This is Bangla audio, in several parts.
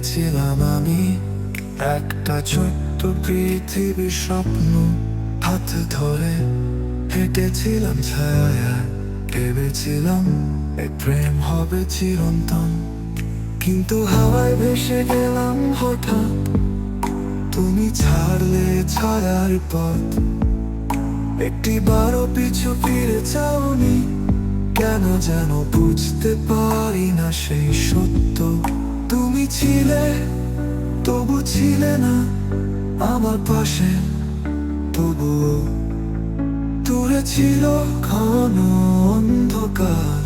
দেখেছিলাম আমি একটা ছোট্ট পৃথিবীর স্বপ্ন। হাত ধরে হেঁটেছিলাম ছায়া, ভেবেছিলাম এই প্রেম হবে চিরন্তন। কিন্তু হাওয়ায় ভেসে গেলাম হঠাৎ, তুমি ছাড়লে ছায়ার পথ। একটিবারও পিছু ফিরে যাওনি, কেন যেন বুঝতে পারি না সেই সত্য। তুমি ছিলে, তবু ছিলে না আমার পাশে, তবুও দূরে ছিল ঘন অন্ধকার।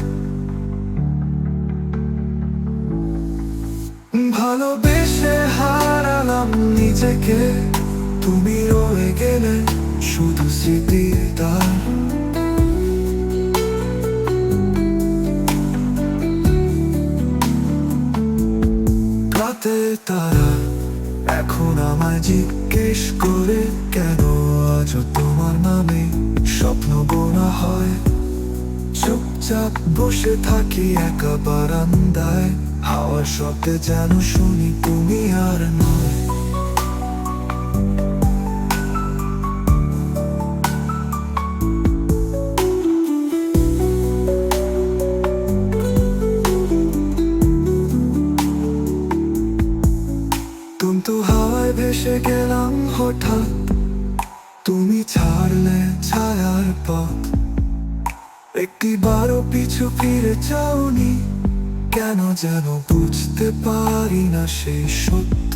ভালোবেসে হারালাম নিজেকে, তুমি রয়ে গেলে শুধু স্মৃতির দ্বার। রাতে তারা এখন আমায় জিজ্ঞেস করে, কেন আজও তোমার নামে স্বপ্ন বোনা হয়। চুপচাপ বসে থাকি একা বারান্দায়, হাওয়ার শব্দে যেন শুনি তুমি আর নয়। কিন্তু হাওয়ায় ভেসে গেলাম হঠাৎ, তুমি ছাড়লে ছায়ার পথ। একটিবারও পিছু ফিরে যাওনি, কেন যেন বুঝতে পারি না সেই সত্য।